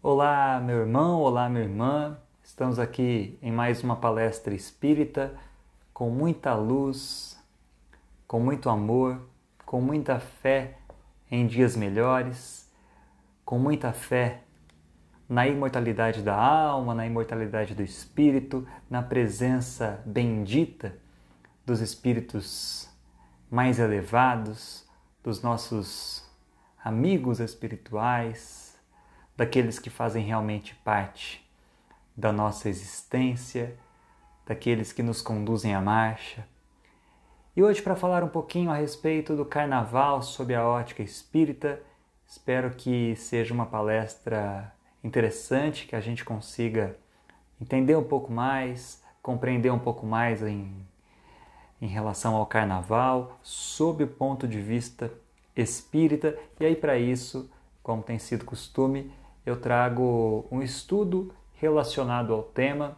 Olá, meu irmão, olá, minha irmã. Estamos aqui em mais uma palestra espírita com muita luz, com muito amor, com muita fé em dias melhores, com muita fé na imortalidade da alma, na imortalidade do espírito, na presença bendita dos espíritos mais elevados, dos nossos amigos espirituais, daqueles que fazem realmente parte da nossa existência, daqueles que nos conduzem à marcha. E hoje, para falar um pouquinho a respeito do Carnaval sob a ótica espírita, espero que seja uma palestra interessante, que a gente consiga entender um pouco mais, compreender um pouco mais em relação ao Carnaval, sob o ponto de vista espírita. E aí, para isso, como tem sido costume, eu trago um estudo relacionado ao tema,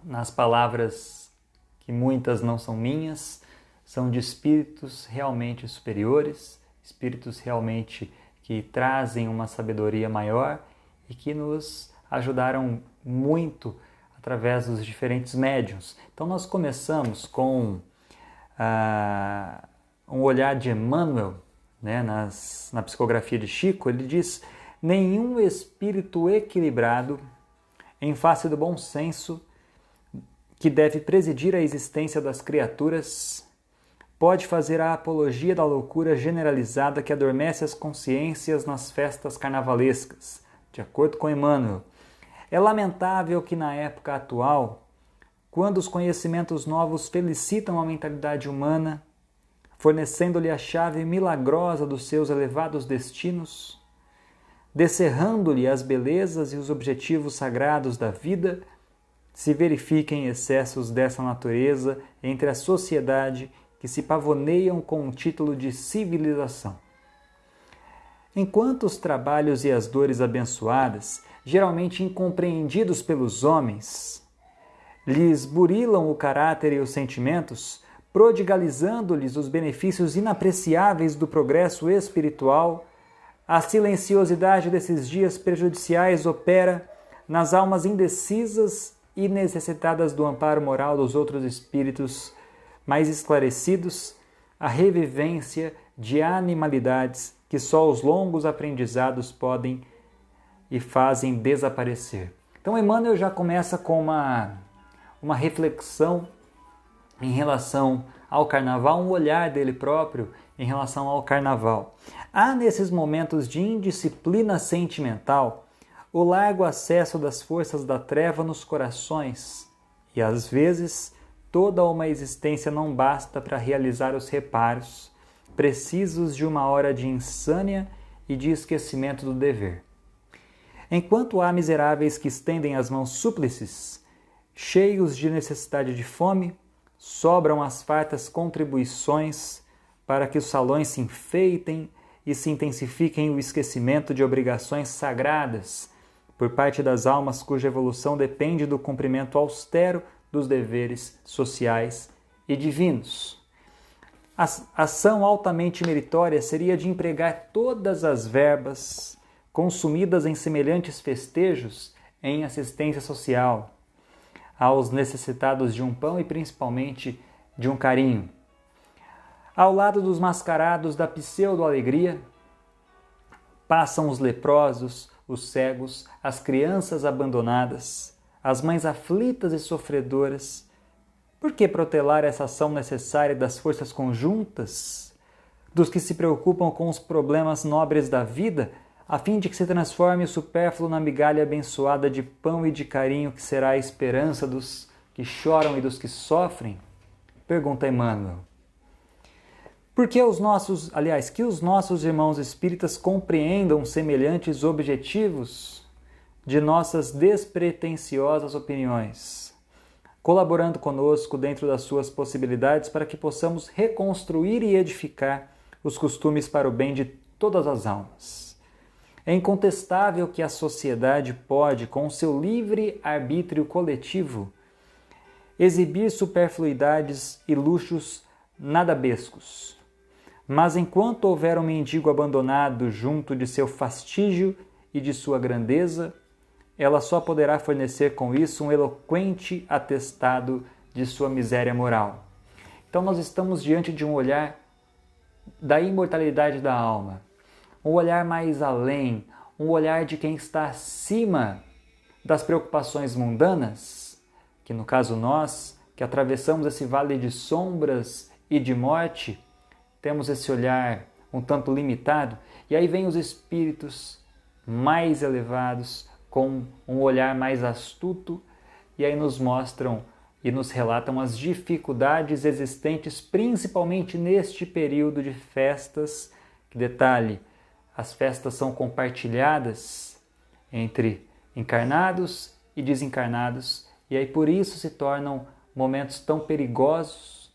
nas palavras que muitas não são minhas, são de espíritos realmente superiores, espíritos realmente que trazem uma sabedoria maior e que nos ajudaram muito através dos diferentes médiuns. Então nós começamos com um olhar de Emmanuel, né, na psicografia de Chico. Ele diz: nenhum espírito equilibrado, em face do bom senso, que deve presidir a existência das criaturas, pode fazer a apologia da loucura generalizada que adormece as consciências nas festas carnavalescas. De acordo com Emmanuel, é lamentável que na época atual, quando os conhecimentos novos felicitam a mentalidade humana, fornecendo-lhe a chave milagrosa dos seus elevados destinos, descerrando-lhe as belezas e os objetivos sagrados da vida, se verifiquem excessos dessa natureza entre a sociedade que se pavoneiam com o título de civilização. Enquanto os trabalhos e as dores abençoadas, geralmente incompreendidos pelos homens, lhes burilam o caráter e os sentimentos, prodigalizando-lhes os benefícios inapreciáveis do progresso espiritual, a silenciosidade desses dias prejudiciais opera nas almas indecisas e necessitadas do amparo moral dos outros espíritos mais esclarecidos, a revivência de animalidades que só os longos aprendizados podem e fazem desaparecer. Então Emmanuel já começa com uma reflexão em relação ao Carnaval, um olhar dele próprio em relação ao Carnaval. Há nesses momentos de indisciplina sentimental o largo acesso das forças da treva nos corações e, às vezes, toda uma existência não basta para realizar os reparos precisos de uma hora de insânia e de esquecimento do dever. Enquanto há miseráveis que estendem as mãos súplices, cheios de necessidade de fome, sobram as fartas contribuições para que os salões se enfeitem e se intensifiquem o esquecimento de obrigações sagradas por parte das almas cuja evolução depende do cumprimento austero dos deveres sociais e divinos. A ação altamente meritória seria de empregar todas as verbas consumidas em semelhantes festejos em assistência social aos necessitados de um pão e principalmente de um carinho. Ao lado dos mascarados da pseudo-alegria, passam os leprosos, os cegos, as crianças abandonadas, as mães aflitas e sofredoras. Por que protelar essa ação necessária das forças conjuntas, dos que se preocupam com os problemas nobres da vida, a fim de que se transforme o supérfluo na migalha abençoada de pão e de carinho que será a esperança dos que choram e dos que sofrem? Pergunta Emmanuel. Que os nossos irmãos espíritas compreendam semelhantes objetivos de nossas despretensiosas opiniões, colaborando conosco dentro das suas possibilidades para que possamos reconstruir e edificar os costumes para o bem de todas as almas. É incontestável que a sociedade pode, com seu livre arbítrio coletivo, exibir superfluidades e luxos nadabescos. Mas enquanto houver um mendigo abandonado junto de seu fastígio e de sua grandeza, ela só poderá fornecer com isso um eloquente atestado de sua miséria moral. Então nós estamos diante de um olhar da imortalidade da alma, um olhar mais além, um olhar de quem está acima das preocupações mundanas, que no caso nós, que atravessamos esse vale de sombras e de morte, temos esse olhar um tanto limitado, e aí vem os espíritos mais elevados, com um olhar mais astuto, e aí nos mostram e nos relatam as dificuldades existentes, principalmente neste período de festas, que detalhe, as festas são compartilhadas entre encarnados e desencarnados, e aí por isso se tornam momentos tão perigosos,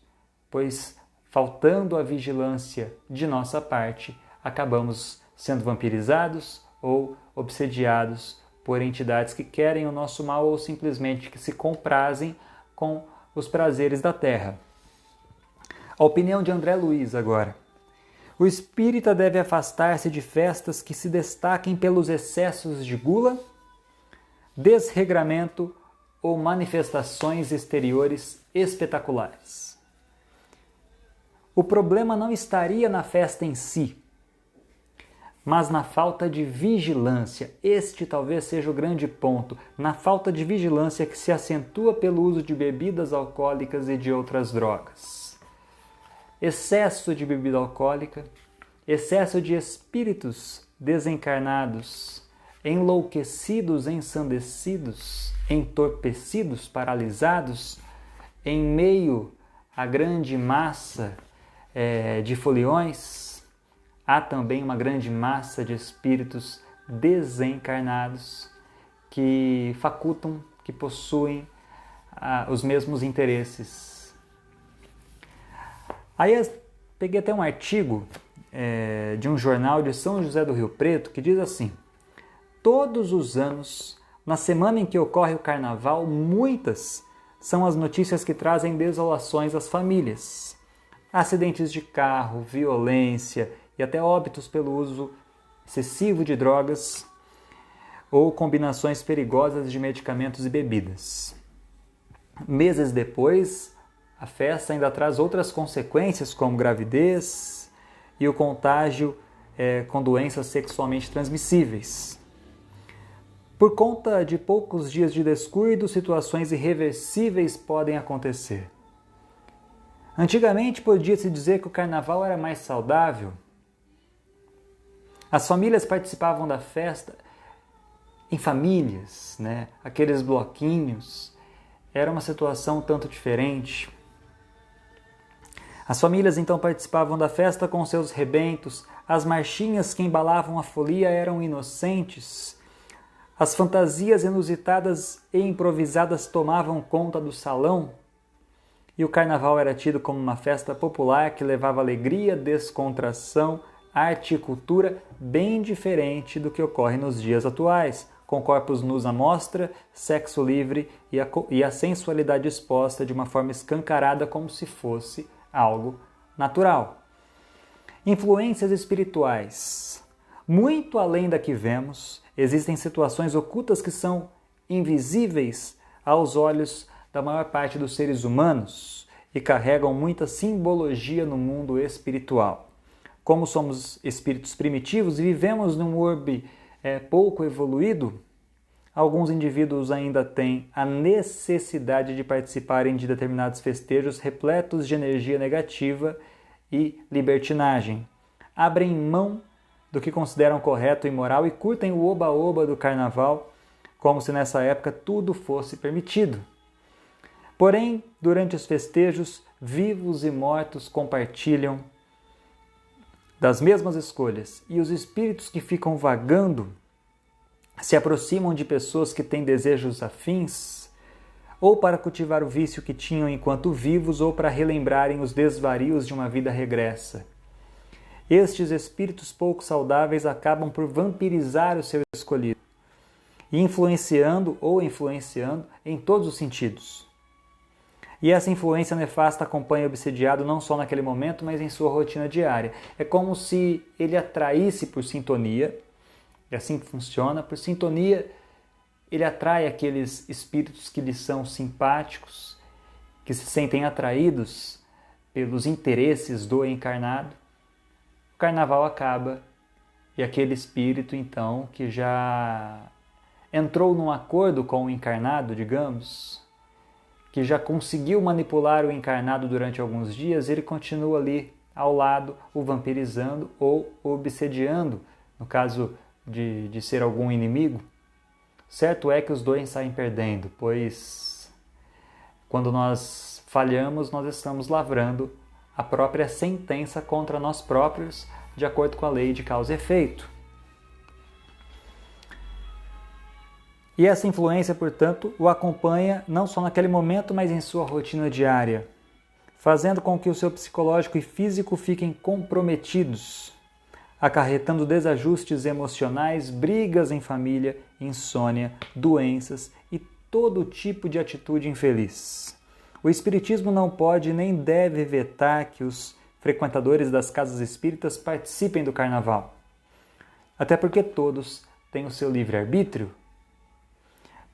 pois faltando a vigilância de nossa parte, acabamos sendo vampirizados ou obsediados por entidades que querem o nosso mal ou simplesmente que se comprazem com os prazeres da terra. A opinião de André Luiz agora. O espírita deve afastar-se de festas que se destaquem pelos excessos de gula, desregramento ou manifestações exteriores espetaculares. O problema não estaria na festa em si, mas na falta de vigilância. Este talvez seja o grande ponto, na falta de vigilância que se acentua pelo uso de bebidas alcoólicas e de outras drogas. Excesso de bebida alcoólica, excesso de espíritos desencarnados, enlouquecidos, ensandecidos, entorpecidos, paralisados, em meio à grande massa de foliões, há também uma grande massa de espíritos desencarnados que facultam, que possuem os mesmos interesses. Aí eu peguei até um artigo de um jornal de São José do Rio Preto que diz assim: todos os anos, na semana em que ocorre o carnaval, muitas são as notícias que trazem desolações às famílias. Acidentes de carro, violência e até óbitos pelo uso excessivo de drogas ou combinações perigosas de medicamentos e bebidas. Meses depois, a festa ainda traz outras consequências, como gravidez e o contágio com doenças sexualmente transmissíveis. Por conta de poucos dias de descuido, situações irreversíveis podem acontecer. Antigamente podia-se dizer que o carnaval era mais saudável. As famílias participavam da festa em famílias, né? Aqueles bloquinhos. Era uma situação um tanto diferente. As famílias então participavam da festa com seus rebentos, as marchinhas que embalavam a folia eram inocentes, as fantasias inusitadas e improvisadas tomavam conta do salão, e o carnaval era tido como uma festa popular que levava alegria, descontração, arte e cultura bem diferente do que ocorre nos dias atuais, com corpos nus à mostra, sexo livre e a sensualidade exposta de uma forma escancarada como se fosse algo natural. Influências espirituais. Muito além da que vemos, existem situações ocultas que são invisíveis aos olhos da maior parte dos seres humanos e carregam muita simbologia no mundo espiritual. Como somos espíritos primitivos e vivemos num orbe pouco evoluído, alguns indivíduos ainda têm a necessidade de participarem de determinados festejos repletos de energia negativa e libertinagem. Abrem mão do que consideram correto e moral e curtem o oba-oba do carnaval, como se nessa época tudo fosse permitido. Porém, durante os festejos, vivos e mortos compartilham das mesmas escolhas, e os espíritos que ficam vagando se aproximam de pessoas que têm desejos afins, ou para cultivar o vício que tinham enquanto vivos, ou para relembrarem os desvarios de uma vida regressa. Estes espíritos pouco saudáveis acabam por vampirizar o seu escolhido, e influenciando em todos os sentidos. E essa influência nefasta acompanha o obsediado não só naquele momento, mas em sua rotina diária. É como se ele atraísse por sintonia É assim que funciona. Por sintonia, ele atrai aqueles espíritos que lhe são simpáticos, que se sentem atraídos pelos interesses do encarnado. O carnaval acaba e aquele espírito, então, que já entrou num acordo com o encarnado, digamos, que já conseguiu manipular o encarnado durante alguns dias, ele continua ali ao lado, o vampirizando ou obsediando, no caso de ser algum inimigo. Certo é que os dois saem perdendo, pois quando nós falhamos, nós estamos lavrando a própria sentença contra nós próprios, de acordo com a lei de causa e efeito. E essa influência, portanto, o acompanha não só naquele momento, mas em sua rotina diária, fazendo com que o seu psicológico e físico fiquem comprometidos, acarretando desajustes emocionais, brigas em família, insônia, doenças e todo tipo de atitude infeliz. O Espiritismo não pode nem deve vetar que os frequentadores das casas espíritas participem do carnaval, até porque todos têm o seu livre-arbítrio.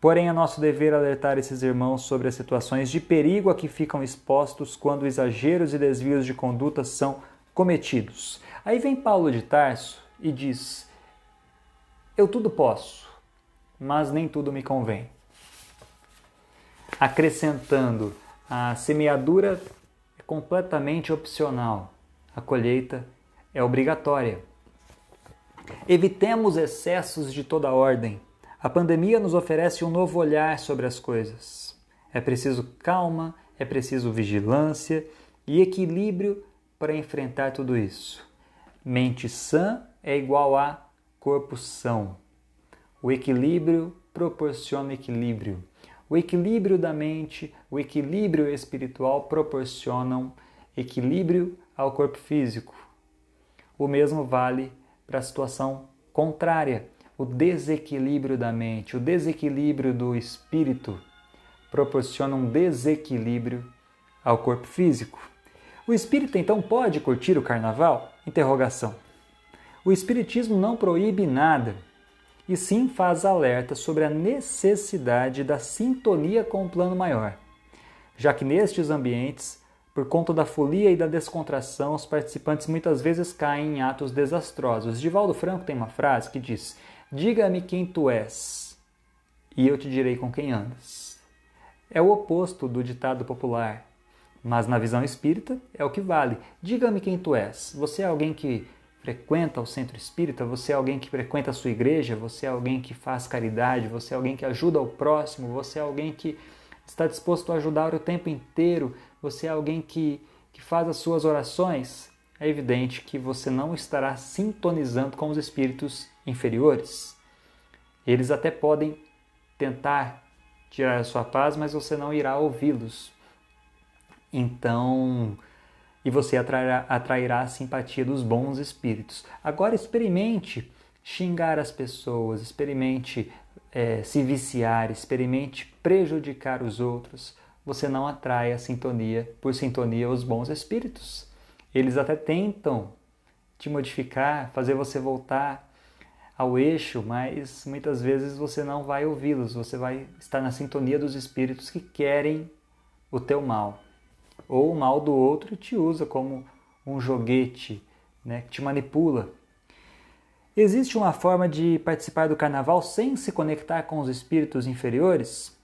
Porém, é nosso dever alertar esses irmãos sobre as situações de perigo a que ficam expostos quando exageros e desvios de conduta são cometidos. Aí vem Paulo de Tarso e diz: eu tudo posso, mas nem tudo me convém. Acrescentando, a semeadura é completamente opcional, a colheita é obrigatória. Evitemos excessos de toda ordem. A pandemia nos oferece um novo olhar sobre as coisas. É preciso calma, é preciso vigilância e equilíbrio para enfrentar tudo isso. Mente sã é igual a corpo são. O equilíbrio proporciona equilíbrio. O equilíbrio da mente, o equilíbrio espiritual proporcionam equilíbrio ao corpo físico. O mesmo vale para a situação contrária. O desequilíbrio da mente, o desequilíbrio do espírito proporciona um desequilíbrio ao corpo físico. O espírito então pode curtir o carnaval? Interrogação. O espiritismo não proíbe nada, e sim faz alerta sobre a necessidade da sintonia com o plano maior, já que nestes ambientes, por conta da folia e da descontração, os participantes muitas vezes caem em atos desastrosos. Divaldo Franco tem uma frase que diz: diga-me quem tu és, e eu te direi com quem andas. É o oposto do ditado popular, mas na visão espírita é o que vale. Diga-me quem tu és. Você é alguém que frequenta o centro espírita? Você é alguém que frequenta a sua igreja? Você é alguém que faz caridade? Você é alguém que ajuda o próximo? Você é alguém que está disposto a ajudar o tempo inteiro? Você é alguém que faz as suas orações? É evidente que você não estará sintonizando com os espíritos inferiores. Eles até podem tentar tirar a sua paz, mas você não irá ouvi-los. Então, e você atrairá a simpatia dos bons espíritos. Agora experimente xingar as pessoas, experimente se viciar, experimente prejudicar os outros. Você não atrai por sintonia os bons espíritos. Eles até tentam te modificar, fazer você voltar ao eixo, mas muitas vezes você não vai ouvi-los, você vai estar na sintonia dos espíritos que querem o teu mal. Ou o mal do outro te usa como um joguete, né, que te manipula. Existe uma forma de participar do carnaval sem se conectar com os espíritos inferiores?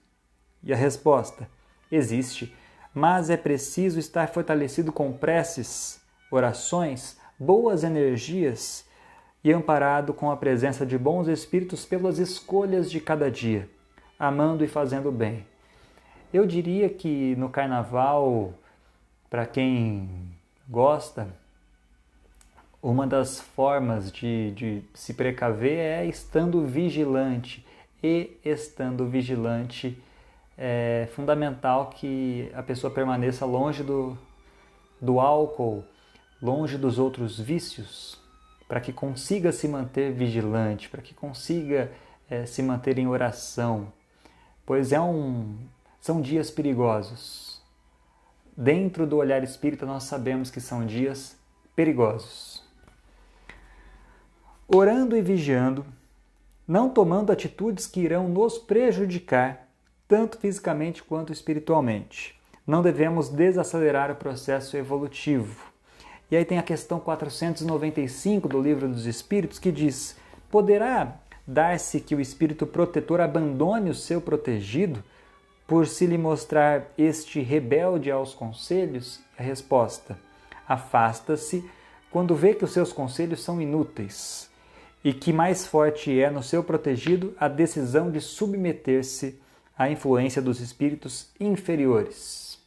E a resposta: existe, mas é preciso estar fortalecido com preces, orações, boas energias e amparado com a presença de bons espíritos pelas escolhas de cada dia, amando e fazendo bem. Eu diria que no carnaval, para quem gosta, uma das formas de se precaver é estando vigilante. E estando vigilante é fundamental que a pessoa permaneça longe do álcool, longe dos outros vícios, para que consiga se manter vigilante, para que consiga se manter em oração, pois são dias perigosos. Dentro do olhar espírita nós sabemos que são dias perigosos. Orando e vigiando, não tomando atitudes que irão nos prejudicar, tanto fisicamente quanto espiritualmente. Não devemos desacelerar o processo evolutivo. E aí tem a questão 495 do Livro dos Espíritos, que diz: poderá dar-se que o espírito protetor abandone o seu protegido por se lhe mostrar este rebelde aos conselhos? A resposta: afasta-se quando vê que os seus conselhos são inúteis e que mais forte é no seu protegido a decisão de submeter-se à influência dos espíritos inferiores.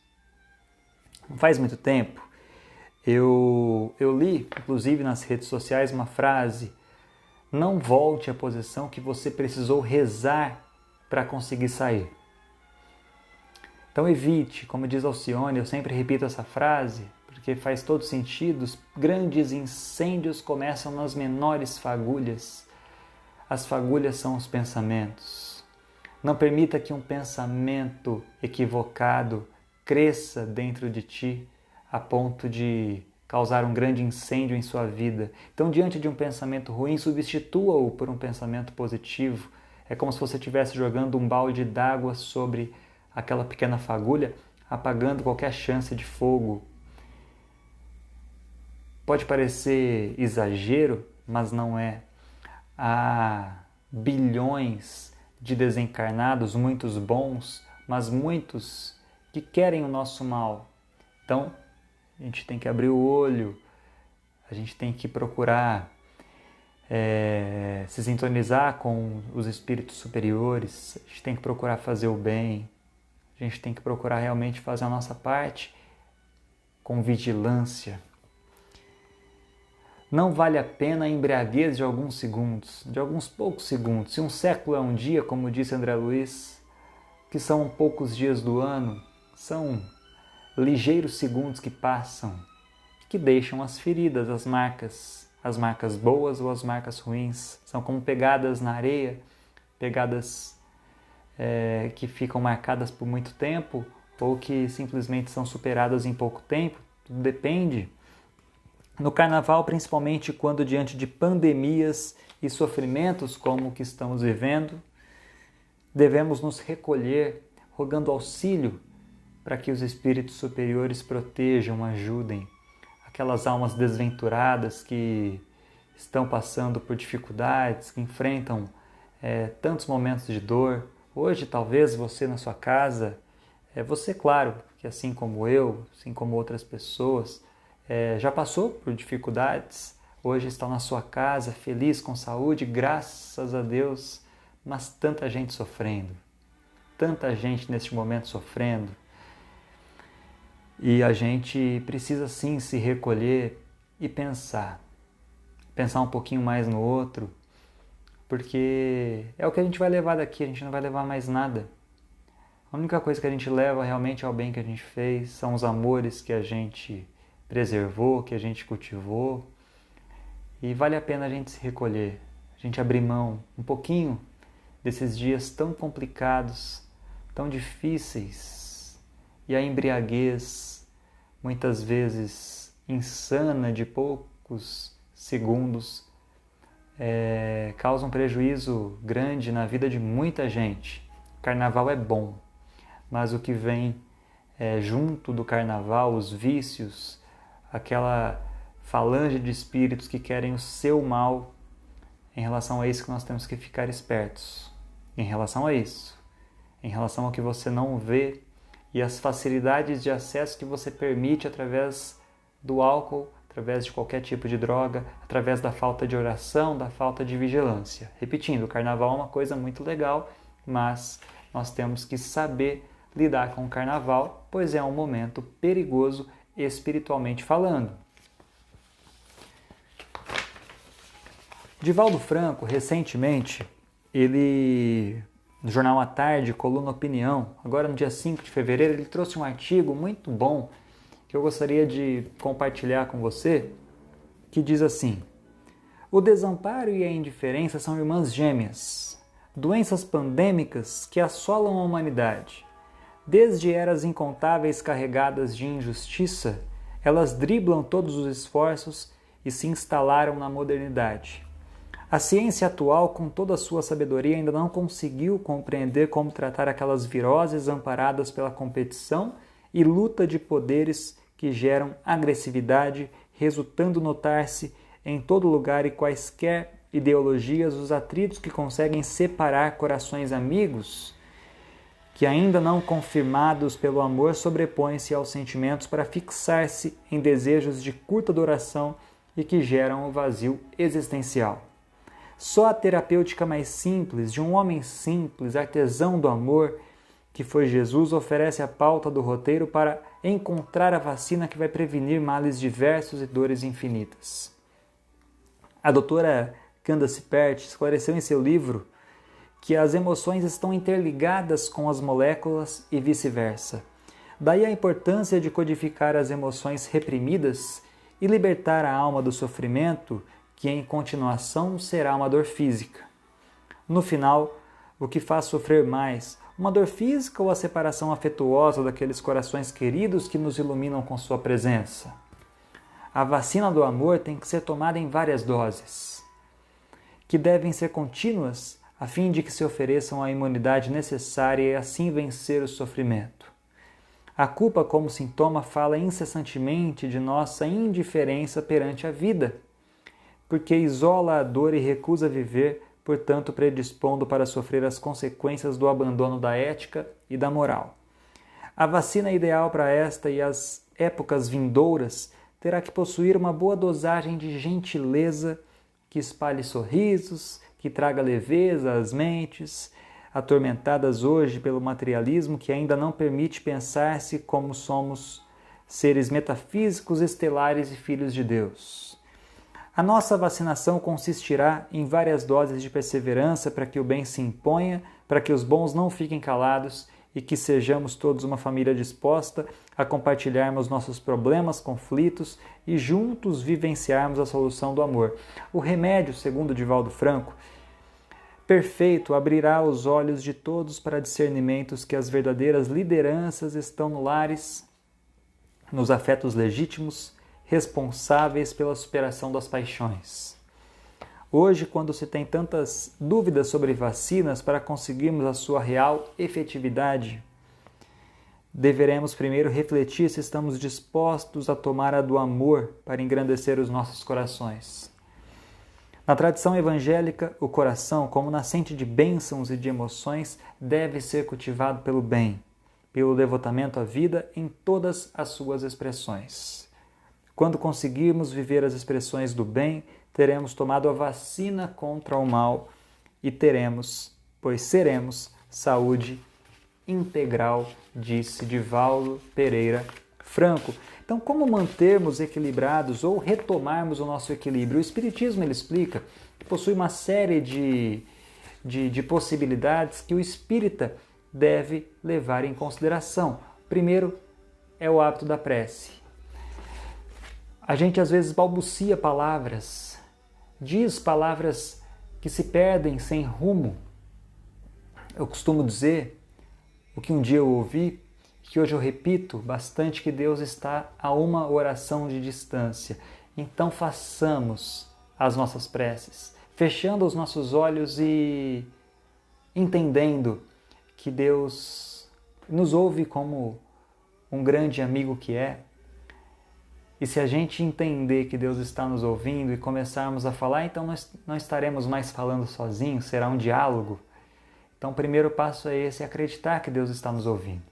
Não faz muito tempo, eu li, inclusive nas redes sociais, uma frase: não volte à posição que você precisou rezar para conseguir sair. Então evite, como diz Alcione, eu sempre repito essa frase, porque faz todo sentido. Os grandes incêndios começam nas menores fagulhas. As fagulhas são os pensamentos. Não permita que um pensamento equivocado cresça dentro de ti a ponto de causar um grande incêndio em sua vida. Então, diante de um pensamento ruim, substitua-o por um pensamento positivo. É como se você estivesse jogando um balde d'água sobre aquela pequena fagulha, apagando qualquer chance de fogo. Pode parecer exagero, mas não é. Há bilhões de desencarnados, muitos bons, mas muitos que querem o nosso mal. Então, a gente tem que abrir o olho, a gente tem que procurar se sintonizar com os espíritos superiores, a gente tem que procurar fazer o bem, a gente tem que procurar realmente fazer a nossa parte com vigilância. Não vale a pena a embriaguez de alguns segundos, de alguns poucos segundos. Se um século é um dia, como disse André Luiz, que são poucos dias do ano, são ligeiros segundos que passam, que deixam as feridas, as marcas boas ou as marcas ruins. São como pegadas na areia, pegadas que ficam marcadas por muito tempo ou que simplesmente são superadas em pouco tempo. Tudo depende. No Carnaval, principalmente quando diante de pandemias e sofrimentos como o que estamos vivendo, devemos nos recolher, rogando auxílio para que os espíritos superiores protejam, ajudem aquelas almas desventuradas que estão passando por dificuldades, que enfrentam tantos momentos de dor. Hoje, talvez você na sua casa, você, claro, que assim como eu, assim como outras pessoas, já passou por dificuldades, hoje está na sua casa, feliz, com saúde, graças a Deus, mas tanta gente sofrendo, tanta gente neste momento sofrendo. E a gente precisa sim se recolher e pensar um pouquinho mais no outro, porque é o que a gente vai levar daqui, a gente não vai levar mais nada. A única coisa que a gente leva realmente é o bem que a gente fez, são os amores que a gente preservou, que a gente cultivou, e vale a pena a gente se recolher, a gente abrir mão um pouquinho desses dias tão complicados, tão difíceis, e a embriaguez, muitas vezes insana, de poucos segundos, causa um prejuízo grande na vida de muita gente. Carnaval é bom, mas o que vem junto do carnaval, os vícios, aquela falange de espíritos que querem o seu mal, em relação a isso que nós temos que ficar espertos. Em relação a isso, em relação ao que você não vê e as facilidades de acesso que você permite através do álcool, através de qualquer tipo de droga, através da falta de oração, da falta de vigilância. Repetindo, o carnaval é uma coisa muito legal, mas nós temos que saber lidar com o carnaval, pois é um momento perigoso espiritualmente falando. Divaldo Franco, recentemente, ele, no jornal à tarde, coluna Opinião, agora no dia 5 de fevereiro, ele trouxe um artigo muito bom que eu gostaria de compartilhar com você, que diz assim: o desamparo e a indiferença são irmãs gêmeas, doenças pandêmicas que assolam a humanidade. Desde eras incontáveis carregadas de injustiça, elas driblam todos os esforços e se instalaram na modernidade. A ciência atual, com toda a sua sabedoria, ainda não conseguiu compreender como tratar aquelas viroses amparadas pela competição e luta de poderes que geram agressividade, resultando notar-se em todo lugar e quaisquer ideologias os atritos que conseguem separar corações amigos que, ainda não confirmados pelo amor, sobrepõem-se aos sentimentos para fixar-se em desejos de curta duração e que geram o vazio existencial. Só a terapêutica mais simples, de um homem simples, artesão do amor, que foi Jesus, oferece a pauta do roteiro para encontrar a vacina que vai prevenir males diversos e dores infinitas. A doutora Candace Pert esclareceu em seu livro que as emoções estão interligadas com as moléculas e vice-versa. Daí a importância de codificar as emoções reprimidas e libertar a alma do sofrimento, que em continuação será uma dor física. No final, o que faz sofrer mais, uma dor física ou a separação afetuosa daqueles corações queridos que nos iluminam com sua presença? A vacina do amor tem que ser tomada em várias doses, que devem ser contínuas a fim de que se ofereçam a imunidade necessária e assim vencer o sofrimento. A culpa como sintoma fala incessantemente de nossa indiferença perante a vida, porque isola a dor e recusa viver, portanto predispondo para sofrer as consequências do abandono da ética e da moral. A vacina ideal para esta e as épocas vindouras terá que possuir uma boa dosagem de gentileza que espalhe sorrisos, que traga leveza às mentes, atormentadas hoje pelo materialismo que ainda não permite pensar-se como somos seres metafísicos, estelares e filhos de Deus. A nossa vacinação consistirá em várias doses de perseverança para que o bem se imponha, para que os bons não fiquem calados e que sejamos todos uma família disposta a compartilharmos nossos problemas, conflitos e juntos vivenciarmos a solução do amor. O remédio, segundo Divaldo Franco, perfeito, abrirá os olhos de todos para discernimentos que as verdadeiras lideranças estão no lares, nos afetos legítimos, responsáveis pela superação das paixões. Hoje, quando se tem tantas dúvidas sobre vacinas para conseguirmos a sua real efetividade, deveremos primeiro refletir se estamos dispostos a tomar a do amor para engrandecer os nossos corações. Na tradição evangélica, o coração, como nascente de bênçãos e de emoções, deve ser cultivado pelo bem, pelo devotamento à vida em todas as suas expressões. Quando conseguirmos viver as expressões do bem, teremos tomado a vacina contra o mal e teremos, pois seremos, saúde integral, disse Divaldo Pereira Franco. Então, como mantermos equilibrados ou retomarmos o nosso equilíbrio? O Espiritismo ele explica que possui uma série de possibilidades que o espírita deve levar em consideração. Primeiro é o hábito da prece. A gente às vezes balbucia palavras, diz palavras que se perdem sem rumo. Eu costumo dizer o que um dia eu ouvi, que hoje eu repito bastante, que Deus está a uma oração de distância. Então façamos as nossas preces, fechando os nossos olhos e entendendo que Deus nos ouve como um grande amigo que é. E se a gente entender que Deus está nos ouvindo e começarmos a falar, então nós não estaremos mais falando sozinhos, será um diálogo. Então o primeiro passo é esse, acreditar que Deus está nos ouvindo.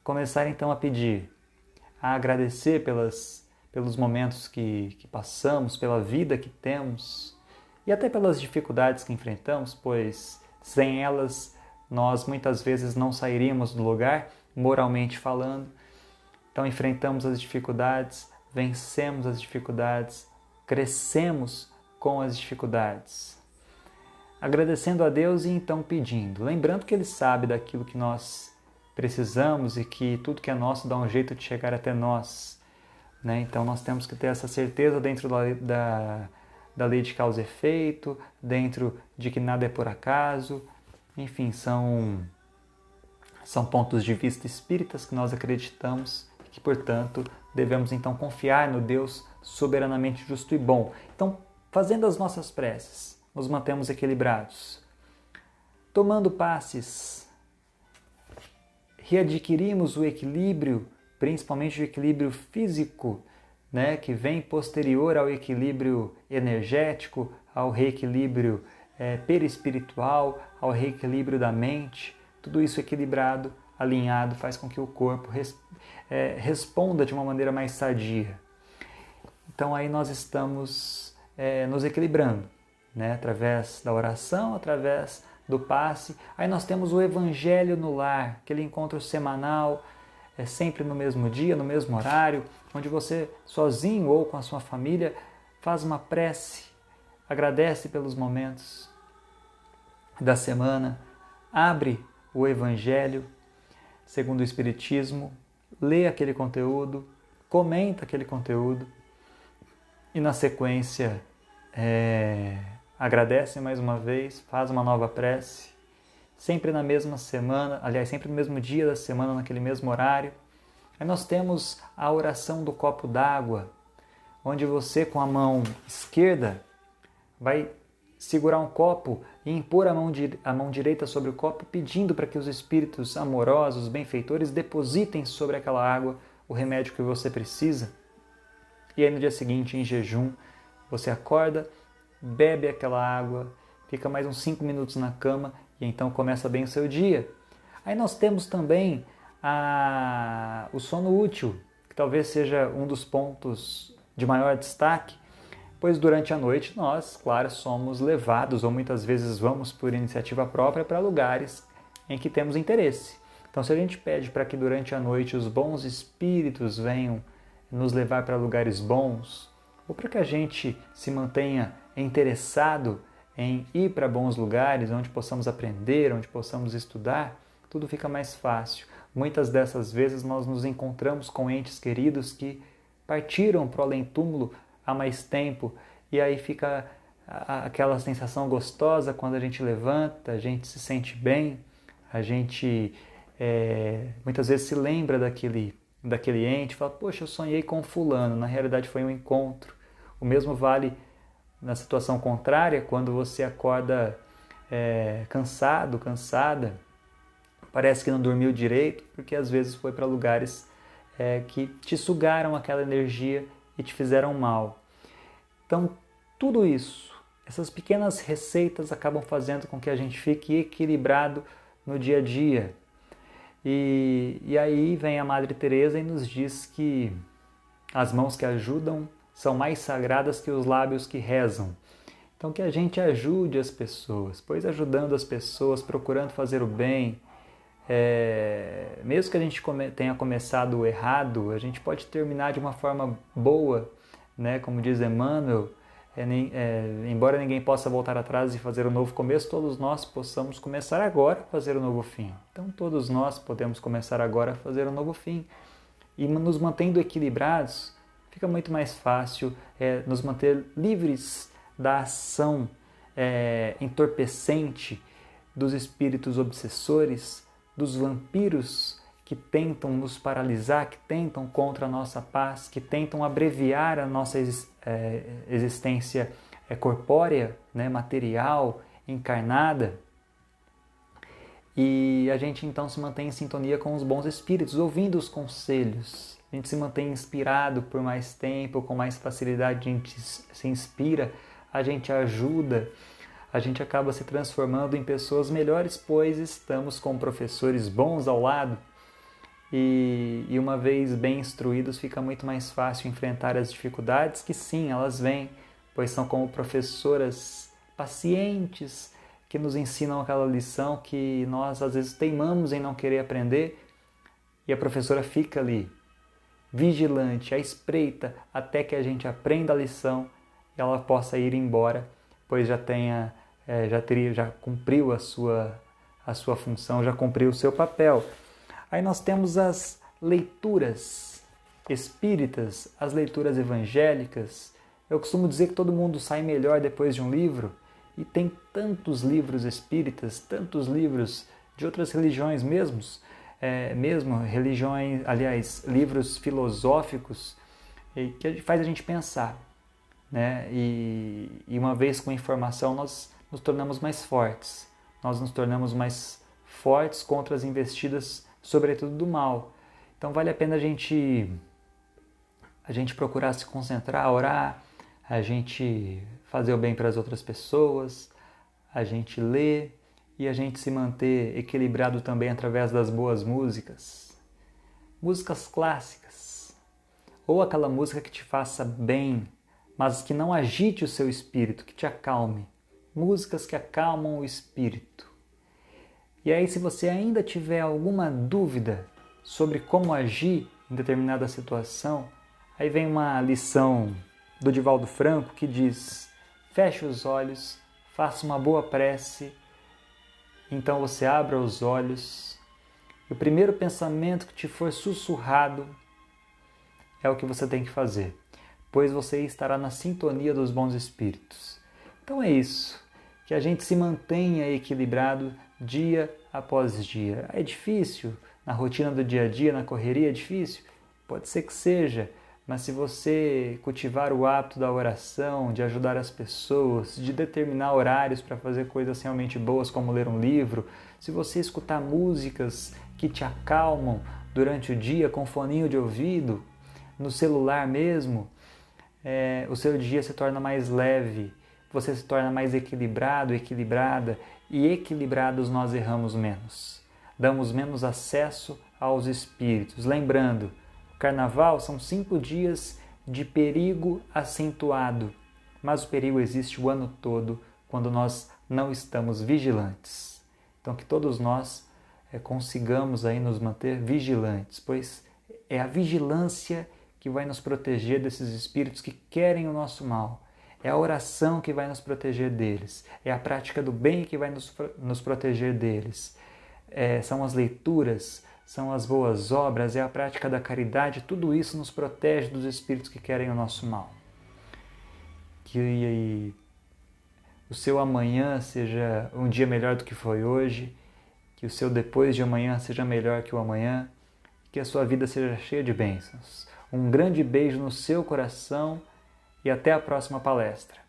Começar então a pedir, a agradecer pelos momentos que passamos, pela vida que temos e até pelas dificuldades que enfrentamos, pois sem elas nós muitas vezes não sairíamos do lugar, moralmente falando. Então enfrentamos as dificuldades, vencemos as dificuldades, crescemos com as dificuldades. Agradecendo a Deus e então pedindo, lembrando que Ele sabe daquilo que nós precisamos e que tudo que é nosso dá um jeito de chegar até nós, né? Então nós temos que ter essa certeza dentro da lei de causa e efeito, dentro de que nada é por acaso. Enfim, são pontos de vista espíritas que nós acreditamos e que, portanto, devemos então confiar no Deus soberanamente justo e bom. Então, fazendo as nossas preces, nos mantemos equilibrados. Tomando passes, readquirimos o equilíbrio, principalmente o equilíbrio físico, né, que vem posterior ao equilíbrio energético, ao reequilíbrio perispiritual, ao reequilíbrio da mente. Tudo isso equilibrado, alinhado, faz com que o corpo responda de uma maneira mais sadia. Então aí nós estamos nos equilibrando, né, através da oração, através do passe. Aí nós temos o Evangelho no Lar, aquele encontro semanal, sempre no mesmo dia, no mesmo horário, onde você, sozinho ou com a sua família, faz uma prece, agradece pelos momentos da semana, abre o Evangelho segundo o Espiritismo, lê aquele conteúdo, comenta aquele conteúdo e, na sequência, agradece mais uma vez, faz uma nova prece, sempre na mesma semana, aliás, sempre no mesmo dia da semana, naquele mesmo horário. Aí nós temos a oração do copo d'água, onde você, com a mão esquerda, vai segurar um copo e impor a mão direita sobre o copo, pedindo para que os espíritos amorosos, benfeitores, depositem sobre aquela água o remédio que você precisa. E aí no dia seguinte, em jejum, você acorda, bebe aquela água, fica mais uns 5 minutos na cama e então começa bem o seu dia. Aí nós temos também o sono útil, que talvez seja um dos pontos de maior destaque, pois durante a noite nós, claro, somos levados ou muitas vezes vamos por iniciativa própria para lugares em que temos interesse. Então se a gente pede para que durante a noite os bons espíritos venham nos levar para lugares bons, ou para que a gente se mantenha interessado em ir para bons lugares, onde possamos aprender, onde possamos estudar, tudo fica mais fácil. Muitas dessas vezes nós nos encontramos com entes queridos que partiram para o além-túmulo há mais tempo e aí fica aquela sensação gostosa quando a gente levanta, a gente se sente bem, a gente muitas vezes se lembra daquele ente, fala, poxa, eu sonhei com fulano, na realidade foi um encontro. O mesmo vale na situação contrária, quando você acorda cansado, cansada, parece que não dormiu direito, porque às vezes foi para lugares que te sugaram aquela energia e te fizeram mal. Então, tudo isso, essas pequenas receitas acabam fazendo com que a gente fique equilibrado no dia a dia. E aí vem a Madre Teresa e nos diz que as mãos que ajudam são mais sagradas que os lábios que rezam. Então que a gente ajude as pessoas, pois ajudando as pessoas, procurando fazer o bem, mesmo que a gente tenha começado errado, a gente pode terminar de uma forma boa, né? Como diz Emmanuel, embora ninguém possa voltar atrás e fazer um novo começo, todos nós possamos começar agora a fazer um novo fim. Então todos nós podemos começar agora a fazer um novo fim. E nos mantendo equilibrados, fica muito mais fácil nos manter livres da ação entorpecente dos espíritos obsessores, dos vampiros que tentam nos paralisar, que tentam contra a nossa paz, que tentam abreviar a nossa existência corpórea, né, material, encarnada. E a gente então se mantém em sintonia com os bons espíritos, ouvindo os conselhos. A gente se mantém inspirado por mais tempo, com mais facilidade a gente se inspira, a gente ajuda, a gente acaba se transformando em pessoas melhores, pois estamos com professores bons ao lado. E uma vez bem instruídos, fica muito mais fácil enfrentar as dificuldades, que sim, elas vêm, pois são como professoras pacientes que nos ensinam aquela lição que nós às vezes teimamos em não querer aprender, e a professora fica ali, vigilante, à espreita, até que a gente aprenda a lição e ela possa ir embora, pois já cumpriu a sua função, já cumpriu o seu papel. Aí nós temos as leituras espíritas, as leituras evangélicas. Eu costumo dizer que todo mundo sai melhor depois de um livro, e tem tantos livros espíritas, tantos livros de outras religiões mesmo religiões, aliás, livros filosóficos, que faz a gente pensar. né? E uma vez com informação, nós nos tornamos mais fortes. Nós nos tornamos mais fortes contra as investidas, sobretudo do mal. Então vale a pena a gente procurar se concentrar, orar, a gente fazer o bem para as outras pessoas, a gente ler e a gente se manter equilibrado também através das boas músicas. Músicas clássicas, ou aquela música que te faça bem, mas que não agite o seu espírito, que te acalme. Músicas que acalmam o espírito. E aí, se você ainda tiver alguma dúvida sobre como agir em determinada situação, aí vem uma lição do Divaldo Franco que diz: feche os olhos, faça uma boa prece, então você abra os olhos e o primeiro pensamento que te for sussurrado é o que você tem que fazer, pois você estará na sintonia dos bons espíritos. Então é isso, que a gente se mantenha equilibrado dia após dia. É difícil, na rotina do dia a dia, na correria é difícil? Pode ser que seja, mas se você cultivar o hábito da oração, de ajudar as pessoas, de determinar horários para fazer coisas realmente boas, como ler um livro, se você escutar músicas que te acalmam durante o dia com foninho de ouvido, no celular mesmo, o seu dia se torna mais leve, você se torna mais equilibrado, equilibrada, e equilibrados nós erramos menos. Damos menos acesso aos espíritos. Lembrando, o Carnaval são 5 dias de perigo acentuado, mas o perigo existe o ano todo quando nós não estamos vigilantes. Então que todos nós consigamos aí nos manter vigilantes, pois é a vigilância que vai nos proteger desses espíritos que querem o nosso mal. É a oração que vai nos proteger deles. É a prática do bem que vai nos proteger deles. São as leituras, são as boas obras, é a prática da caridade. Tudo isso nos protege dos espíritos que querem o nosso mal. Que o seu amanhã seja um dia melhor do que foi hoje. Que o seu depois de amanhã seja melhor que o amanhã. Que a sua vida seja cheia de bênçãos. Um grande beijo no seu coração e até a próxima palestra.